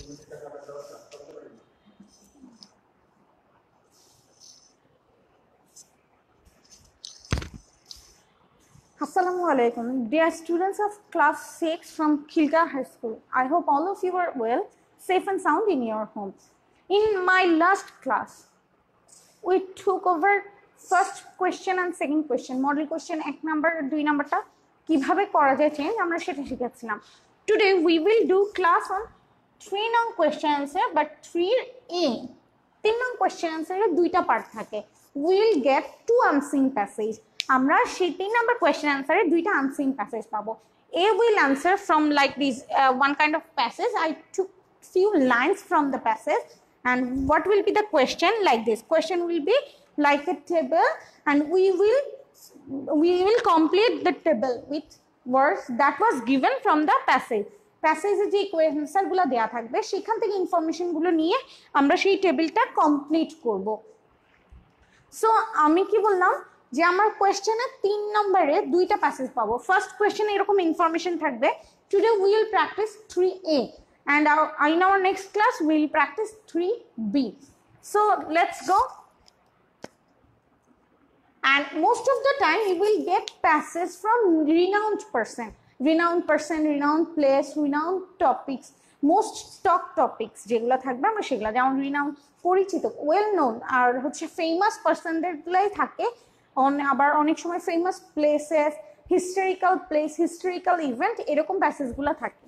Assalamu alaikum, dear students of class 6 from Khilgaon High School. I hope all of you are well, safe and sound in your homes. In my last class, we took over first question and second question. Model question 1 number, 2 number ta কিভাবে করা যায় change আমরা সেটা শিখেছিলাম. Today we will do class on 3 নং question answer but 3A. 3 নং question answer এর দুইটা পার্ট থাকে. We will get 2 unseen passage. আমরা সেই 3 নাম্বার কোশ্চেন আনসারে দুইটা আনসিন প্যাসেজ পাবো. A will answer from like this one kind of passage. I took few lines from the passage and what will be the question like this. Question will be like a table and we will complete the table with words that was given from the passage. প্যাসেজে যে কোয়েশ্চেনগুলো দেয়া থাকবে সেখান থেকে ইনফরমেশনগুলো নিয়ে আমরা সেই টেবিলটা কমপ্লিট করব. সো আমি কি বললাম যে আমার কোশ্চেনে 3 নম্বরে দুইটা প্যাসেজ পাবো. ফার্স্ট কোশ্চেনে এরকম ইনফরমেশন থাকবে. Today we will practice 3A and in our next class we will practice 3B. So let's go. And most of the time you will get passages from renowned person, renowned place, renowned topics. Most stock topics যেগুলো থাকবে আমরা সেগুলো যেমন renowned পরিচিত well known আর হচ্ছে famous পারসনদেরগুলাই থাকে. আবার অনেক সময় famous places, historical place, historical event এরকম প্যাসেজগুলো থাকে.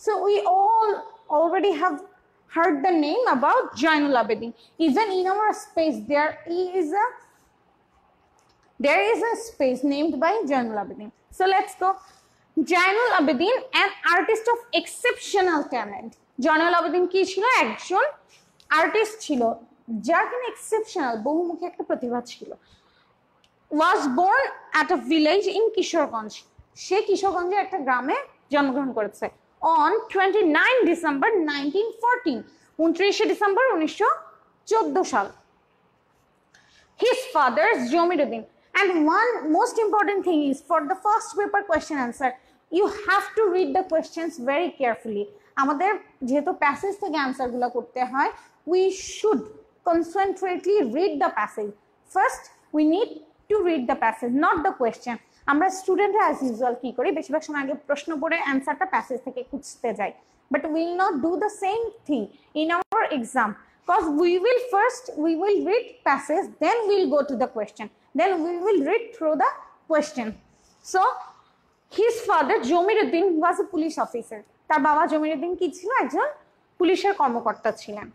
So we all already have heard the name about Zainul Abidin. Even in our space there is a space named by Zainul Abidin. So let's go. Zainul Abidin, an artist of exceptional talent. Zainul Abidin কি ছিল? একজন artist ছিল যার কিনা exceptional বহুমুখী একটা প্রতিভা ছিল. Was born at a village in Kishorganj. সে কিশোরগঞ্জের একটা গ্রামে জন্মগ্রহণ করেছে on 29 December 1914. 29 ডিসেম্বর 1914 সাল. His father is Jamiruddin. And one most important thing is for the first paper question answer, you have to read the questions very carefully. আমাদের যেহেতু passage থেকে আনসারগুলো করতে হয়, we should concentrately read the passage. First, we need to read the passage, not the question. আমরা স্টুডেন্টরা as usual কি করি বেশিরভাগ সময় আগে প্রশ্ন পড়ে অ্যানসারটা প্যাসেজ থেকে খুঁজতে যাই. But we will not do the same thing in our exam because we will read passage, then we will go to the question, then we will read through the question. So his father Jamiruddin was a police officer. তার বাবা জমিরুদ্দিন কি ছিল? একজন পুলিশের কর্মকর্তা ছিলেন.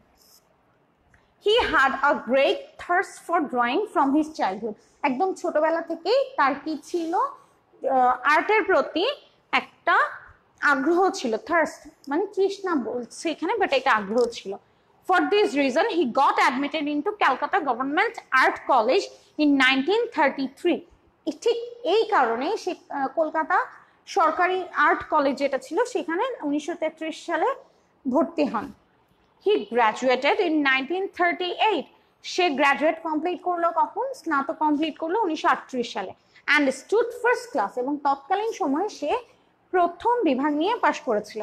He had a great thirst for drawing from his childhood. একদম ছোটবেলা থেকেই তার কি ছিল? আর্টের প্রতি একটা আগ্রহ ছিল. থার্স্ট মানে তৃষ্ণা বলছে এখানে, বাট এটা আগ্রহ ছিল. For this reason he got admitted into Calcutta Government Art College in 1933. ঠিক এই কারণে সে কলকাতা সরকারি আর্ট কলেজ যেটা ছিল সেখানে 1933 সালে ভর্তি হন. He graduated in 1938. Say graduate complete করলো কখন? স্নাতক কমপ্লিট করলো 1938 সালে. And stood first class এবং তৎকালীন সময়ে সে প্রথম বিভাগ নিয়ে পাশ করেছিল.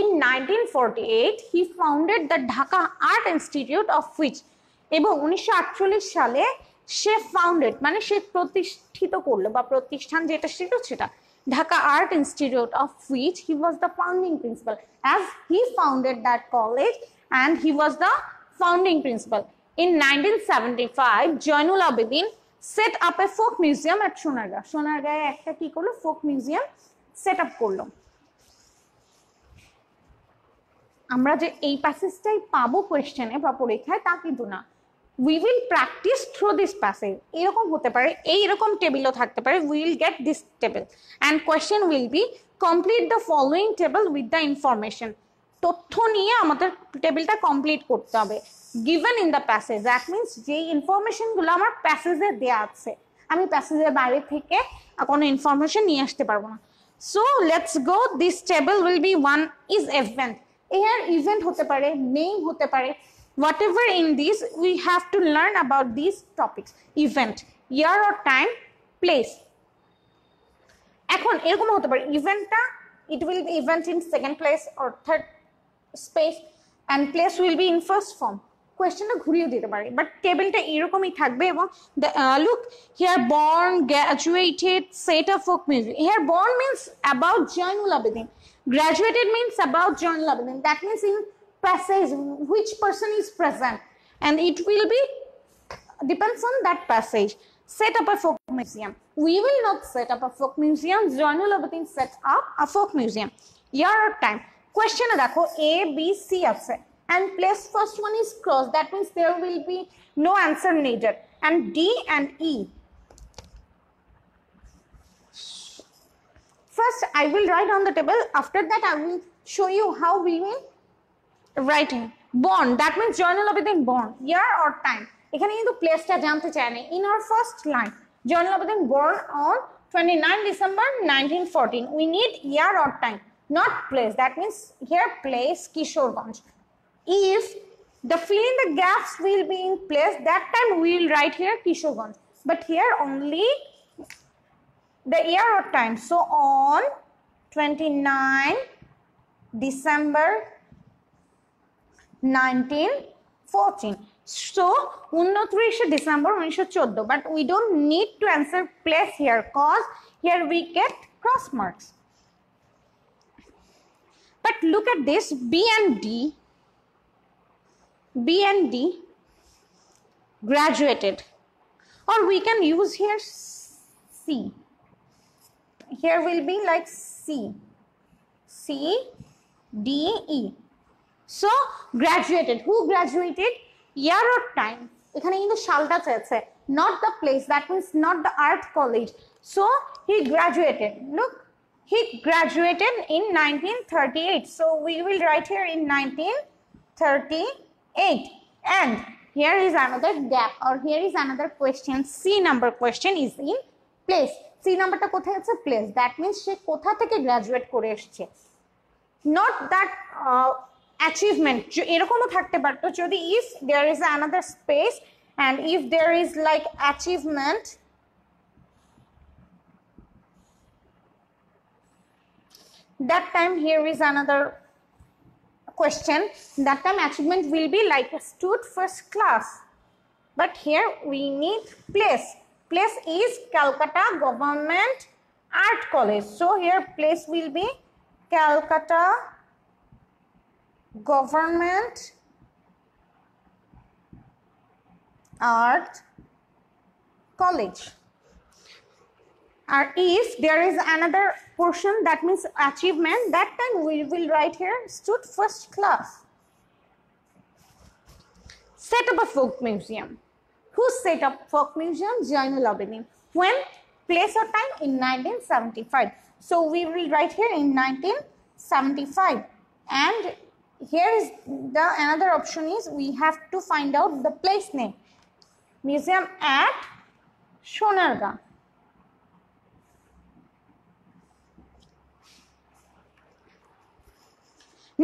In 1948 he founded the Dhaka Art Institute of which এবং 1948 সালে সে ফাউন্ডেড মানে সে প্রতিষ্ঠিত করলো বা প্রতিষ্ঠান যেটা ছিল সেটা Dhaka Art Institute of which he was the founding principal, as he founded that college and he was the founding principal. In 1975 Zainul Abidin set up a folk museum at Sonargaon একটা কি করলো? folk museum set up করলো. আমরা যে এই প্যাসেজটাই পাবো কোশ্চেনে বা পরীক্ষায় তা কিন্তু না. We will practice through this passage. এরকম হতে পারে, এইরকম টেবিলও থাকতে পারে. We will get this table and question will be complete the following table with the information. তথ্য নিয়ে আমাদের টেবিলটা কমপ্লিট করতে হবে given in the passage. That means যে ইনফরমেশনগুলো আমার প্যাসেজে দেয়া আছে, আমি প্যাসেজের বাইরে থেকে কোনো ইনফরমেশন নিয়ে আসতে পারবো না. So let's go. This table will be one is event. এর ইভেন্ট হতে পারে, নেম হতে পারে, whatever in this we have to learn about these topics. Event, year or time, place. এখন এরকম হতে পারে ইভেন্টটা it will be event in second place or third space and place will be in first form. কোয়েশ্চেনটা ঘুরিয়ে দিতে পারি, but টেবিলটা এরকমই থাকবে। এবং look here, born, graduated, set up folk music. Here born means about Zainul Abedin, graduated means about Jainul Abidin. That means in passage which person is present, and it will be depends on that passage. Set up a folk museum. We will not set up a folk museum. Jainul Abidin set up a folk museum. Year or time. Question দেখো A, B, C আছে, and place first one is crossed. That means there will be no answer needed. And D and E. First, I will write on the table. After that, I will show you how we will write it. Born, that means Jainul Abidin born. Year or time. এখানে কিন্তু প্লেসটা জানতে চায় না। In our first line, Jainul Abidin born on 29 December 1914. We need year or time, not place. That means here place Kishorganj. If the fill in the gaps will be in place, that time we will write here Kishorganj. But here only the year or time. So on 29 December 1914. So 29 December 1914. But we don't need to answer place here because here we get cross marks. But look at this, B and D graduated, or we can use here C. Here will be like C, D, E. So graduated. Who graduated? Year or time. এখানে কিন্তু সালটা চেয়েছে, not the place. That means not the art college. So he graduated. Look, he graduated in 1938. So we will write here in 1938. And here is another gap, or here is another question. C number question is in place. C নাম্বারটা কোথায় আছে? Place. That means সে কোথা থেকে graduate করে এসছে, not that achievement. এরকমও থাকতে পারতো যদি if there is another space and if there is like achievement, that time here is another question. That time achievement will be like stood first class, but here we need place. Place is Calcutta Government Art College. So here place will be Calcutta Government Art College. Or if there is another portion, that means achievement, that time we will write here stood first class. Set up a folk museum. Who set up folk museum? Jainul Abidin. When? Place or time? In 1975. So we will write here in 1975. And here is the another option is we have to find out the place name. Museum at Sonargaon.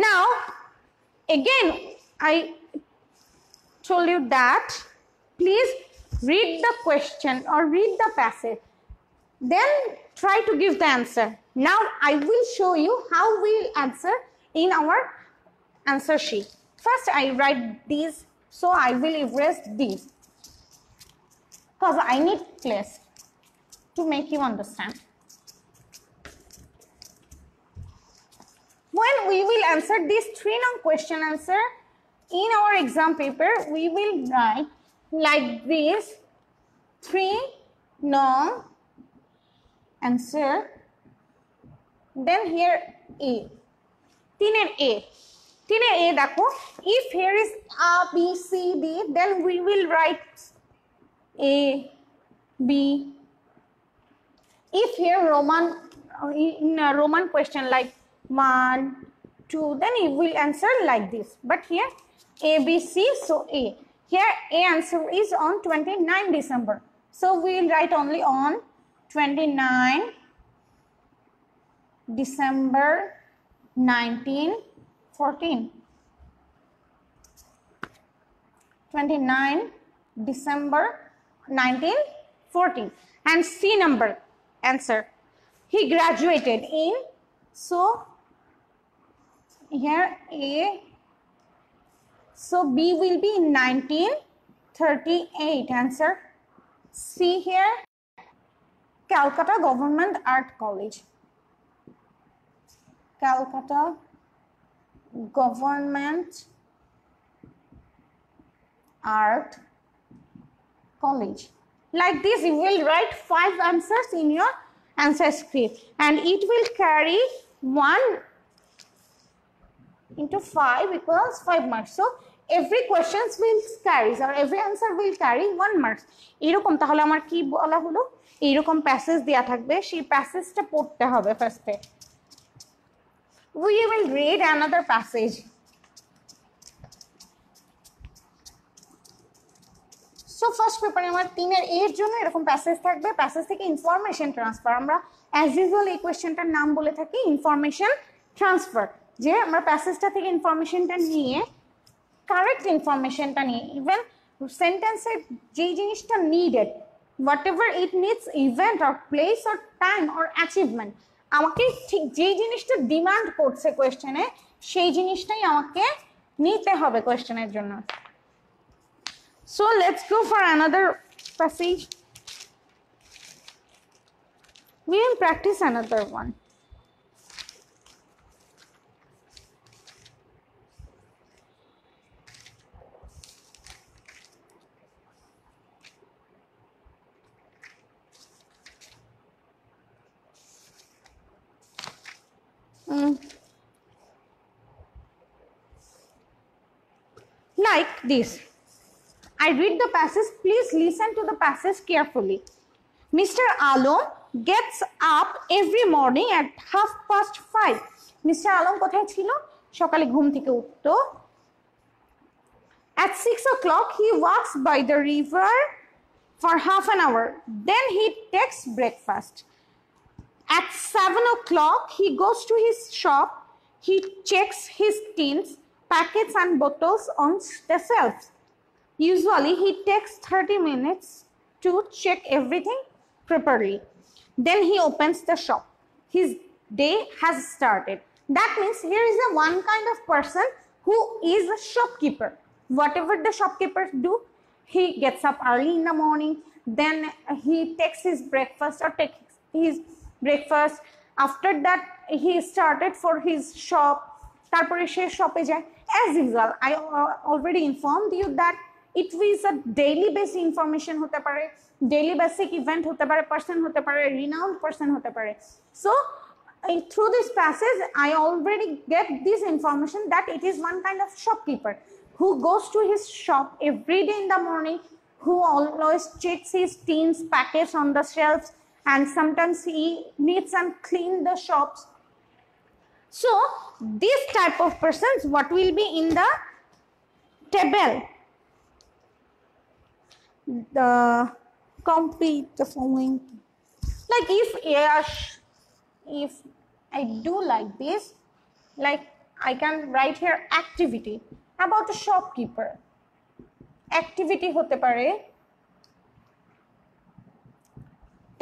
Now, again, I told you that please read the question or read the passage, then try to give the answer. Now I will show you how we will answer in our answer sheet. First I write these, so I will erase these because I need place to make you understand. When we will answer this 3-nong question answer in our exam paper, we will write like this 3-nong answer, then here A, 3 A দেখো, if here is A, B, C, D, then we will write A, B. If here in a Roman question like 1, 2, then it will answer like this. But here A, B, C, so A. Here A answer is on 29 December. So we will write only on 29 December 1914. 29 December 1914. And C number answer. He graduated in, so here A, so B will be 1938 answer. C here, Calcutta Government Art College. Calcutta Government Art College. Like this, you will write 5 answers in your answer script, and it will carry 1 into 5 equals 5 marks. So every questions will carry, or every answer will carry 1 marks. এরকম তাহলে আমার কি বলা হলো, এরকম passage দেয়া থাকবে, সেই প্যাসেজটা পড়তে হবে ফার্স্টে। We will read another passage. So first paper আমার 3 এর এর জন্য এরকম প্যাসেজ থাকবে, প্যাসেজ থেকে ইনফরমেশন ট্রান্সফার, আমরা অ্যাজ ইউজুয়াল এই কোশ্চেনটার নাম বলে থাকি ইনফরমেশন ট্রান্সফার, যে আমরা প্যাসেজটা থেকে ইনফরমেশনটা নিয়ে কারেক্ট ইনফরমেশনটা নিয়ে ইভেন সেন্টেন্সের যেই জিনিসটা needed, what ever it needs, event or place or time or achievement, আমাকে ঠিক যেই জিনিসটা ডিমান্ড করছে কোয়েশ্চেনে সেই জিনিসটাই আমাকে নিতে হবে কোয়েশ্চেনের জন্য। So let's go for another passage. We will practice another one. Like this. I read the passage. Please listen to the passage carefully. Mr. Alom gets up every morning at 5:30. Mr. Alom কোথায় ছিল? সকালে ঘুম থেকে উঠতো। At 6 o'clock he walks by the river for half an hour. Then he takes breakfast. At 7 o'clock he goes to his shop. He checks his tins, packets and bottles on the shelves. Usually he takes 30 minutes to check everything properly. Then he opens the shop. His day has started. That means here is a one kind of person who is a shopkeeper. Whatever the shopkeepers do, he gets up early in the morning, then he takes his breakfast or takes his breakfast. After that he started for his shop. তারপরে সে শপে যায়। As usual, I already informed you that it is a daily based information হতে পারে, daily basic event হতে পারে, person হতে পারে, renowned person হতে পারে। So through this passage I already get this information that it is one kind of shopkeeper who goes to his shop every day in the morning, who always checks his tins, packets on the shelves, and sometimes he needs and clean the shops. So this type of persons, what will be in the table? The complete the following. Like if I do like this, like I can write here activity about a shopkeeper. Activity hote pare,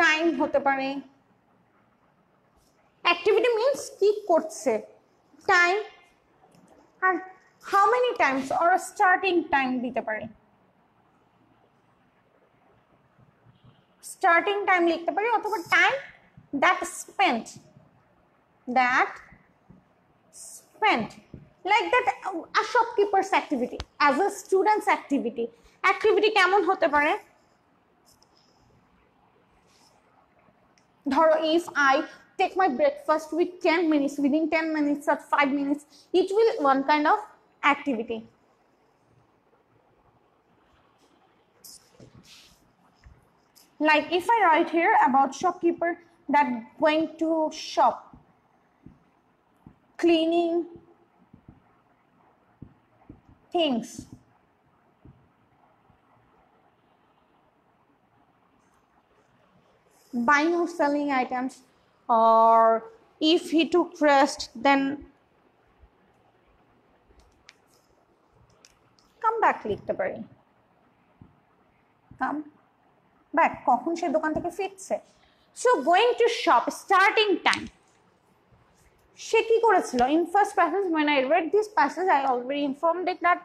time hote pare. Activity means ki korche, time and how many times or a starting time dite pare. Starting time লিখতে পারি অথবা time that spent like that a shopkeeper's activity, as a student's activity কেমন হতে পারে? ধরো if I take my breakfast with 10 minutes, within 10 minutes or 5 minutes, it will one kind of activity. Like if I write here about shopkeeper that going to shop, cleaning things, buying or selling items, or if he took rest, then come back লিখতে পারি, come back, কখন সে দোকান থেকে ফিরছে। So going to shop, starting time, সে কি করেছিল? In first passage, when I read this passage, I already informed it that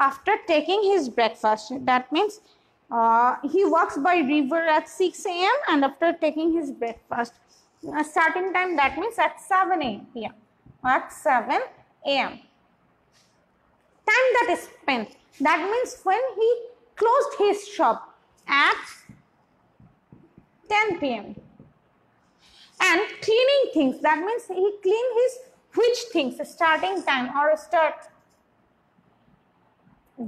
after taking his breakfast, that means he walks by river at 6 a.m. and after taking his breakfast, starting time that means at 7 p.m. At 7 a.m. Time that is spent, that means when he closed his shop at 10 p.m. And cleaning things, that means he cleaned his which things, starting time or start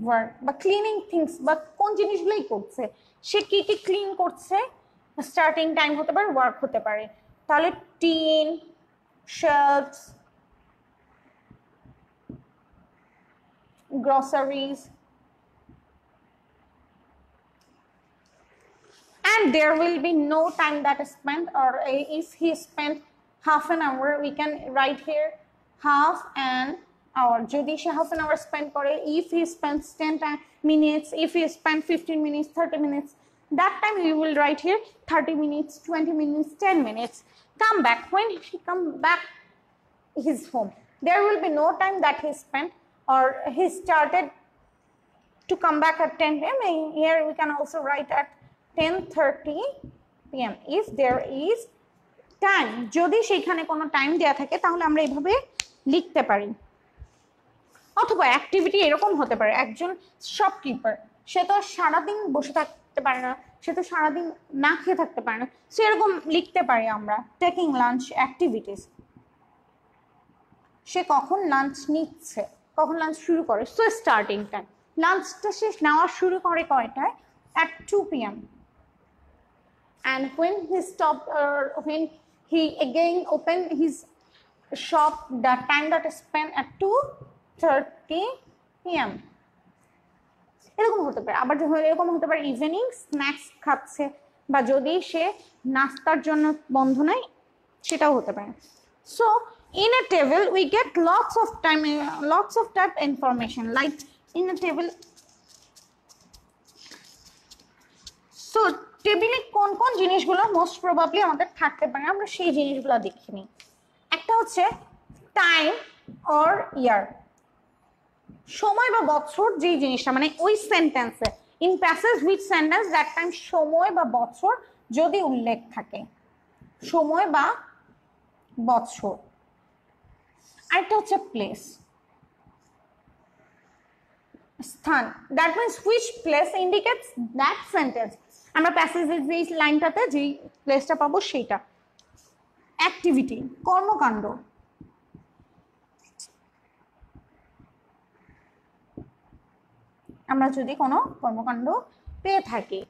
work, but cleaning things, but কোন জিনিসগুলোই করছে, সে কি কি clean করছে, starting time হতে পারে, work হতে পারে। তাহলে tin, shelves, groceries, and there will be no time that is spent, or if he spent half an hour, we can write here half an hour. Jodi she half an hour spent kore, if he spends 10 minutes, if he spent 15 minutes, 30 minutes, that time we will write here 30 minutes, 20 minutes, 10 minutes. Come back, when he come back his home, there will be no time that he spent, or he started to come back at 10 p.m. Here we can also write at 10:30 p.m. if there is time. যদি সেখানে কোনো time দেয়া থাকে তাহলে আমরা এইভাবে লিখতে পারি। অথবা অ্যাক্টিভিটি এরকম হতে পারে, একজন শপকিপার, সে তো সারাদিন বসে থাকতে পারে না, সে তো সারাদিন না খেয়ে থাকতে পারে না, সেরকম লিখতে পারি আমরা টেকিং লাঞ্চ অ্যাক্টিভিটিস। সে কখন লাঞ্চ নিচ্ছে, কখন লাঞ্চ শুরু করে, সো স্টার্টিং টাইম, লাঞ্চটা সে নেওয়া শুরু করে কয়টায়? at 2 p.m. and when he stopped, when he again opened his shop, that time that is spent at 2:30 p.m. এরকম হতে পারে। আবার এরকম হতে পারে ইভিনিং স্ন্যাক্স খাচ্ছে, বা যদি সে নাস্তার জন্য বন্ধ নেয় সেটাও হতে পারে। So in a table we get lots of type information, like in a table. So টেবিলে কোন কোন জিনিসগুলো মোস্ট প্রবাবলি আমাদের থাকতে পারে, আমরা সেই জিনিসগুলো দেখে নিই। একটা হচ্ছে টাইম অর ইয়ার, সময় বা বছর, যেই জিনিসটা মানে ওই সেন্টেন্সে, in passage with sentence that time সময় বা বছর যদি উল্লেখ থাকে, সময় বা বছর। আরেকটা হচ্ছে প্লেস, স্থান, that means which place indicates that sentence, আমরা প্যাসেজের যেই লাইনটাতে যেই প্লেসটা পাবো সেইটা। অ্যাক্টিভিটি, কর্মকাণ্ড, আমরা যদি কোনো কর্মকাণ্ড পেয়ে থাকি,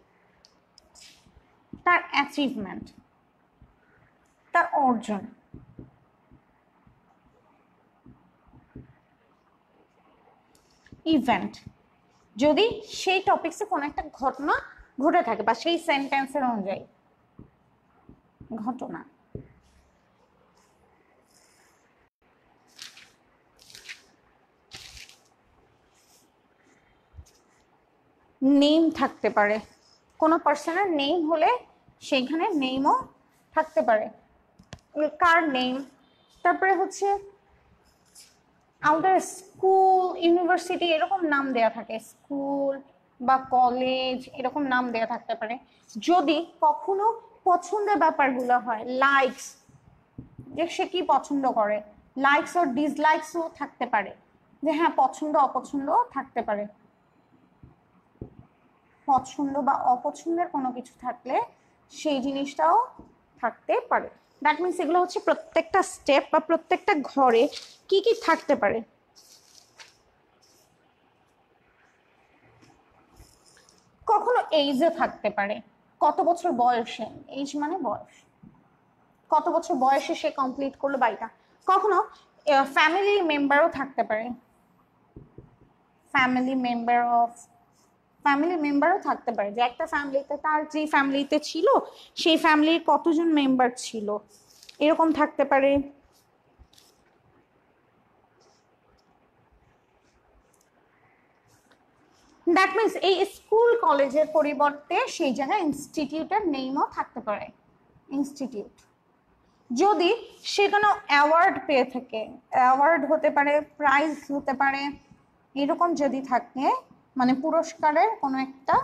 তার অ্যাচিভমেন্ট, তার অর্জন। ইভেন্ট, যদি সেই টপিকসে কোনো একটা ঘটনা ঘটে থাকে বা সেই সেন্টেন্সের অনুযায়ী ঘটনা। নেম থাকতে পারে, কোনো পার্সনের নেম হলে সেইখানে নেমও থাকতে পারে, কার নেম। তারপরে হচ্ছে আমাদের স্কুল, ইউনিভার্সিটি এরকম নাম দেয়া থাকে, স্কুল বা কলেজ এরকম নাম দেয়া থাকতে পারে। যদি কখনো পছন্দের ব্যাপারগুলো হয়, লাইকস, যে সে কি পছন্দ করে, লাইকস ও ডিসলাইকসও থাকতে পারে, যে হ্যাঁ পছন্দ অপছন্দও থাকতে পারে। পছন্দ বা অপছন্দের কোনো কিছু থাকলে সেই জিনিসটাও থাকতে পারে। দ্যাট মিনস এগুলো হচ্ছে প্রত্যেকটা স্টেপ বা প্রত্যেকটা ঘরে কি কি থাকতে পারে। কখনো এইজে থাকতে পারে, কত বছর বয়সে, এইজ মানে বয়স, কত বছর বয়সে সে কমপ্লিট করলো বাড়িটা। কখনো ফ্যামিলি মেম্বারও থাকতে পারে, ফ্যামিলি মেম্বারও থাকতে পারে, যে একটা ফ্যামিলিতে তার যে ফ্যামিলিতে ছিল সেই ফ্যামিলির কতজন মেম্বার ছিল, এরকম থাকতে পারে। দ্যাট মিনস এই স্কুল কলেজের পরিবর্তে সেই জায়গায় ইনস্টিটিউটের নেমও থাকতে পারে, ইনস্টিটিউট। যদি সে কোনো অ্যাওয়ার্ড পেয়ে থাকে, অ্যাওয়ার্ড হতে পারে, প্রাইজ হতে পারে, এরকম যদি থাকে, মানে পুরস্কারের কোনো একটা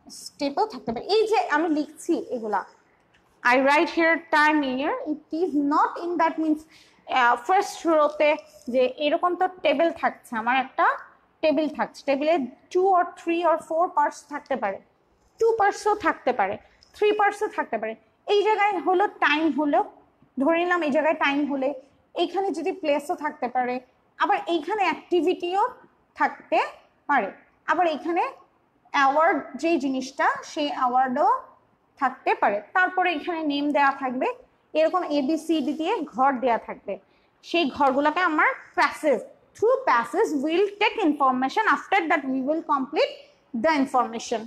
স্টেপও থাকতে পারে। এই যে আমি লিখছি এগুলা, I write here time year, it is not in that means first রোতে যে এরকম তো টেবিল থাকছে, আমার একটা টেবিল থাকছে, টেবিলে 2 or 3 or 4 পার্টস থাকতে পারে, 2 পার্টসও থাকতে পারে, 3 পার্টসও থাকতে পারে। এই জায়গায় হলো টাইম, হলো ধরে নিলাম এই জায়গায় টাইম হলে এইখানে যদি প্লেসও থাকতে পারে, আবার এইখানে অ্যাক্টিভিটিও থাকতে পারে, আবার এইখানে অ্যাওয়ার্ড যেই জিনিসটা সেই অ্যাওয়ার্ডও থাকতে পারে। তারপরে এখানে নেম দেওয়া থাকবে, এরকম ABCD দিয়ে ঘর দেওয়া থাকবে, সেই ঘরগুলোকে আমার passage, through passage will take information, after that we will complete the information.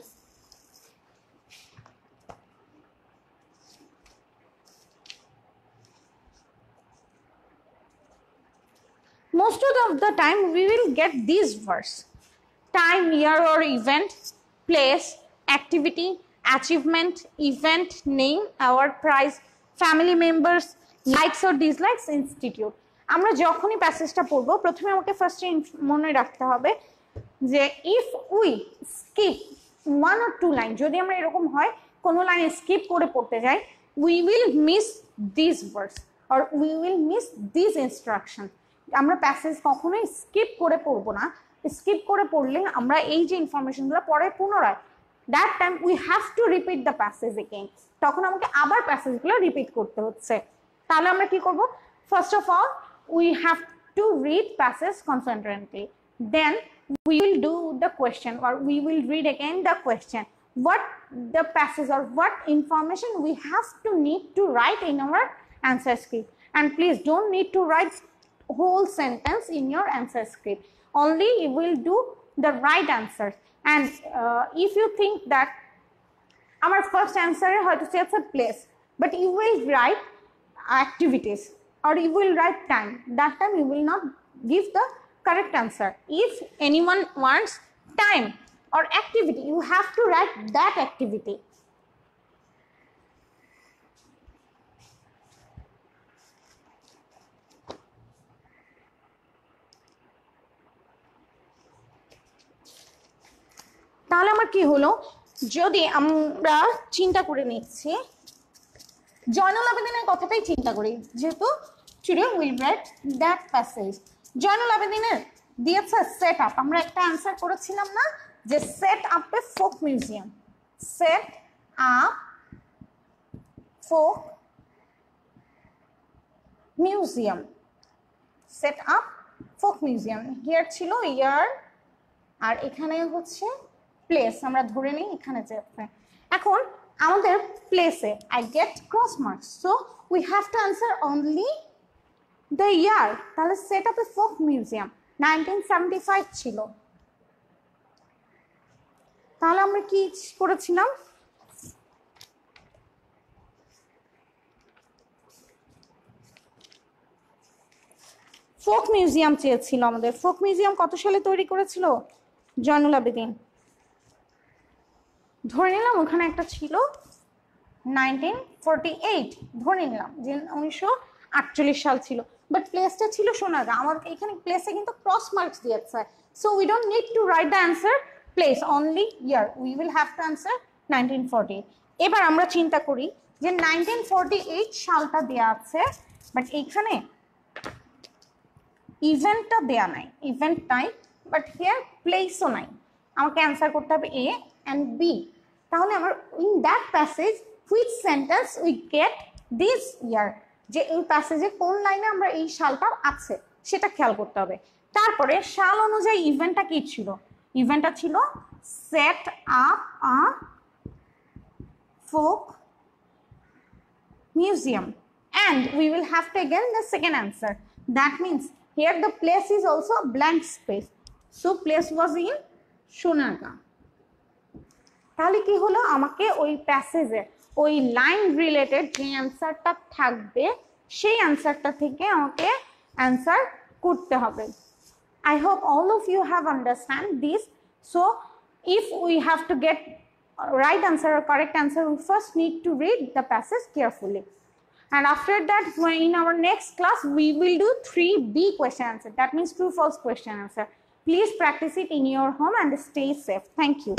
Most of the time we will get these words: time, year or event, place, activity, achievement, event, name, award, prize, family members, likes or dislikes, institute. আমরা যখনই প্যাসেজটা পড়বো প্রথমে আমাকে ফার্স্টে মনে রাখতে হবে যে if we skip 1 or 2 line, যদি আমরা এরকম হয় কোনো লাইন স্কিপ করে পড়তে যাই, we will miss this words or we will miss this instruction. আমরা প্যাসেজ কখনোই স্কিপ করে পড়বো না, স্কিপ করে পড়লে আমরা এই যে ইনফরমেশনগুলো পরে পুনরায় that time we have to repeat the passage again, তখন আমাকে আবার প্যাসেজগুলো রিপিট করতে হচ্ছে। তাহলে আমরা কি করব? First of all we have to read passage concentratedly, then we will do the question or we will read again the question, what the passage or what information we have to need to write in our answer script. And please don't need to write whole sentence in your answer script, only you will do the right answers. And if you think that our first answer hoyto it's a place, but you will write activities or you will write time, that time you will not give the correct answer. If anyone wants time or activity, you have to write that activity. তাহলে আমার কি হলো, যদি আমরা চিন্তা করে নিচ্ছি জয়নুল আবেদিনের কথাটাই চিন্তা করি, যেহেতু today will write that passage. Zainul আবেদিনের দিয়েছে সেট আপ, আমরা একটা অ্যান্সার করেছিলাম না যে set up a folk museum, set up folk museum, set up folk museum, here ছিল ইয়ার আর এখানে হচ্ছে প্লেস, আমরা ধরে নিই এখানে যেতে। এখন আমাদের প্লেসে I get cross marks, so we have two answer only the year. তাহলে set up a folk museum 1975 ছিল। তাহলে আমরা কি করেছিলাম, ফোক মিউজিয়াম চেয়েছিল আমাদের। ফোক মিউজিয়াম কত সালে তৈরি করেছিল জয়নুল আবেদিন? ধরে নিলাম ওখানে একটা ছিল 1948, ধরে নিলাম যে 1948 সাল ছিল, বাট প্লেসটা ছিল সোনারগাঁ। আমার এখানে প্লেসে কিন্তু ক্রস মার্কস দিয়েছে, so we don't need to write the answer place, only year we will have to answer 1948। এবার আমরা চিন্তা করি যে 1948 সালটা দেওয়া আছে, বাট এইখানে ইভেন্টটা দেয়া নাই, ইভেন্ট নাই, বাট হিয়ার প্লেসও নাই। আমাকে অ্যান্সার করতে হবে এ অ্যান্ড বি। তাহলে আমার in that passage which sentence we get this year, যে এই প্যাসেজে কোন লাইনে আমরা এই সালটা আছে সেটা খেয়াল করতে হবে। তারপরে সাল অনুযায়ী ইভেন্টটা কি ছিল? ইভেন্টটা ছিল set up a folk museum, and we will have to again the second answer. That means here the place is also a blank space, so place was in Sonargaon. তাহলে কি হলো, আমাকে ওই প্যাসেজে ওই লাইন রিলেটেড যে অ্যান্সারটা থাকবে সেই অ্যান্সারটা থেকে আমাকে অ্যান্সার করতে হবে। I hope all of you have understand this. So if we have to get right answer or correct answer, we first need to read the passage carefully. And after that, in our next class, we will do 3B question answer. That means true false question answer. Please practice it in your home and stay safe. Thank you.